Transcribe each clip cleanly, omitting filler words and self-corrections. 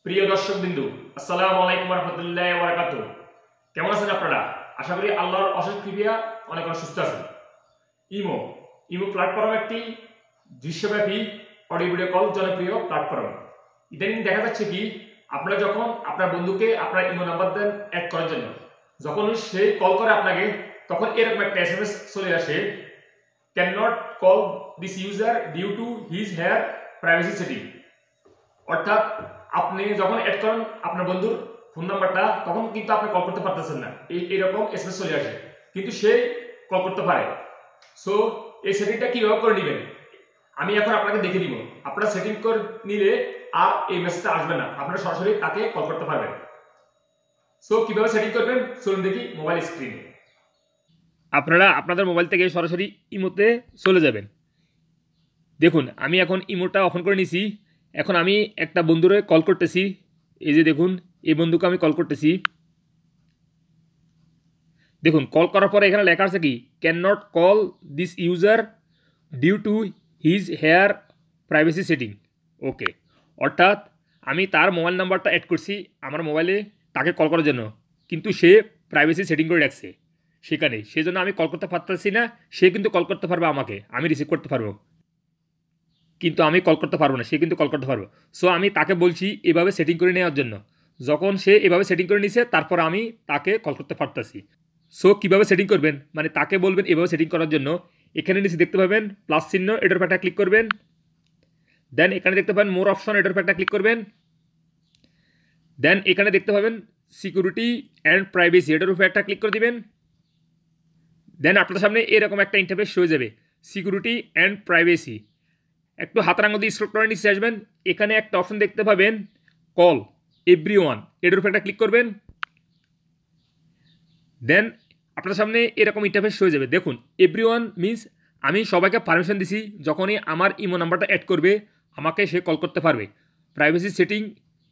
প্রিয় দর্শকবৃন্দ, আসসালামু আলাইকুম ওয়া রাহমাতুল্লাহি ওয়া বারাকাতুহু। কেমন আছেন আপনারা? আশা করি আল্লাহর অশেষ কৃপা অনেক সুস্থ আছেন। ইমো প্ল্যাটফর্ম একটি দৃশ্যব্যাপী অডিও ভিডিও কল জনপ্রিয় প্ল্যাটফর্ম। ইদানিং দেখা যাচ্ছে কি, আপনারা যখন আপনার বন্ধুকে আপনার ইমো নাম্বার দেন অ্যাড করার জন্য, যখন সে কল করে আপনাকে, তখন এরকম একটা এসএমএস চলে আসে, can not call this user due to his her privacy setting. অর্থাৎ আপনি যখন অ্যাড করেন আপনার বন্ধুর ফোন নাম্বারটা, তখন কিন্তু আপনি কল করতে পারতেছেন না, এইরকম এসএমএস চলে আসে, কিন্তু সে কল করতে পারে। সো এই সেটিংটা কিভাবে করে নেবেন আমি এখন আপনাকে দেখে দিব। আপনারা সেটিং করে নিলে আর এই মেসেজটা আসবে না, আপনারা সরাসরি তাকে কল করতে পারবেন। সো কিভাবে সেটিং করবেন চলুন দেখি মোবাইল স্ক্রিনে। আপনারা আপনাদের মোবাইল থেকে সরাসরি ইমোতে চলে যাবেন। দেখুন, আমি এখন ইমোটা ওপেন করে নিছি। এখন আমি একটা বন্ধুরে কল করতেছি। এই যে দেখুন, এই বন্ধুকে আমি কল করতেছি। দেখুন, কল করার পরে এখানে লেখা আছে কি, can not call this user due to his her privacy setting. Okay, অর্থাৎ আমি তার মোবাইল নাম্বারটা অ্যাড করছি আমার মোবাইলে তাকে কল করার জন্য, কিন্তু সে প্রাইভেসি সেটিং করে রাখছে সেখানে, সেজন্য আমি কল করতে পারতেছি না। সে কিন্তু কল করতে পারবে আমাকে, আমি রিসিভ করতে পারবো, কিন্তু আমি কল করতে পারবো না, সে কিন্তু কল করতে পারবো। সো আমি তাকে বলছি এভাবে সেটিং করে নেওয়ার জন্য। যখন সে এভাবে সেটিং করে নিছে, তারপর আমি তাকে কল করতে পারতেছি। সো কীভাবে সেটিং করবেন, মানে তাকে বলবেন এভাবে সেটিং করার জন্য। এখানে নিচে দেখতে পাবেন প্লাস চিহ্ন, এটার উপর একটা ক্লিক করবেন। দেন এখানে দেখতে পাবেন মোর অপশন, এটার উপর একটা ক্লিক করবেন। দেন এখানে দেখতে পাবেন সিকিউরিটি অ্যান্ড প্রাইভেসি, এটার উপর একটা ক্লিক করে দিবেন। দেন আপনার সামনে এরকম একটা ইন্টারফেস হয়ে যাবে, সিকিউরিটি অ্যান্ড প্রাইভেসি। একটু হাতের আঙুল দিয়ে স্ক্রল করে নিচে আসবেন। এখানে একটা অপশন দেখতে পাবেন কল এভরিওয়ান, এটার উপর একটা ক্লিক করবেন। দেন আপনার সামনে এরকম ইন্টারফেস হয়ে যাবে। দেখুন, এভরিওয়ান মিনস আমি সবাইকে পারমিশন দিছি, যখনই আমার ইমো নাম্বারটা অ্যাড করবে আমাকে সে কল করতে পারবে। প্রাইভেসি সেটিং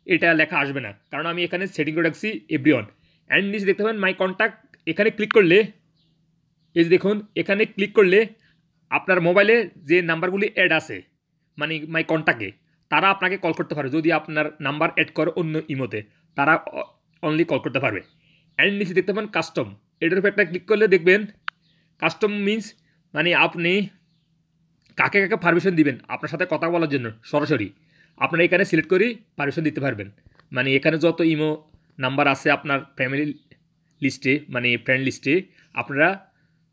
এটা লেখা আসবে না, কারণ আমি এখানে সেটিং করে রাখছি এভরিওয়ান। অ্যান্ড নিচে দেখতে পাবেন মাই কন্ট্যাক্ট, এখানে ক্লিক করলে এই যে দেখুন, এখানে ক্লিক করলে আপনার মোবাইলে যে নাম্বারগুলি অ্যাড আছে, মানে মাই কন্ট্যাক্টে, তারা আপনাকে কল করতে পারে। যদি আপনার নাম্বার অ্যাড করে অন্য ইমোতে, তারা অনলি কল করতে পারবে। অ্যান্ড নিচে দেখতে পাবেন কাস্টম, এটার উপর একটা ক্লিক করলে দেখবেন কাস্টম মিনস মানে আপনি কাকে কাকে পারমিশন দিবেন আপনার সাথে কথা বলার জন্য সরাসরি। আপনারা এখানে সিলেক্ট করে পারমিশন দিতে পারবেন। মানে এখানে যত ইমো নাম্বার আছে আপনার ফ্যামিলি লিস্টে, মানে ফ্রেন্ড লিস্টে, আপনারা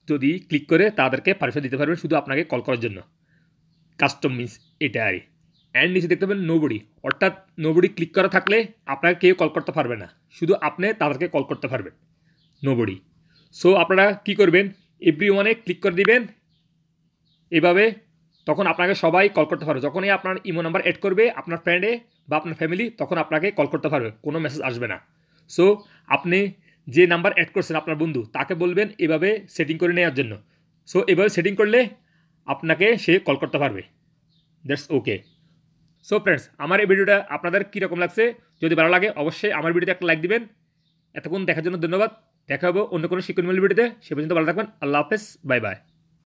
যদি ক্লিক করে তাদেরকে পারমিশন দিতে পারবেন শুধু আপনাকে কল করার জন্য। কাস্টম মিনস এটা আর। অ্যান্ড নিচে দেখতে পাবেন নোবডি, অর্থাৎ নোবডি ক্লিক করা থাকলে আপনাকে কেউ কল করতে পারবে না, শুধু আপনি তাদেরকে কল করতে পারবেন, নোবডি। সো আপনারা কি করবেন, এভরিওয়ানে ক্লিক করে দিবেন এভাবে, তখন আপনাকে সবাই কল করতে পারবে। যখনই আপনার ইমো নাম্বার অ্যাড করবে আপনার ফ্রেন্ডে বা আপনার ফ্যামিলি, তখন আপনাকে কল করতে পারবে, কোনো মেসেজ আসবে না। সো আপনি যে নাম্বার অ্যাড করছেন আপনার বন্ধু, তাকে বলবেন এভাবে সেটিং করে নেওয়ার জন্য। সো এভাবে সেটিং করলে আপনাকে সে কল করতে পারবে। That's okay. সো ফ্রেন্ডস, আমার এই ভিডিওটা আপনাদের কীরকম লাগছে, যদি ভালো লাগে অবশ্যই আমার ভিডিওতে একটা লাইক দিবেন। এতক্ষণ দেখার জন্য ধন্যবাদ। দেখা হবে অন্য কোনো শিক্ষণমূলক ভিডিওতে। সে পর্যন্ত ভালো থাকবেন। আল্লাহ হাফেজ, বাই বাই।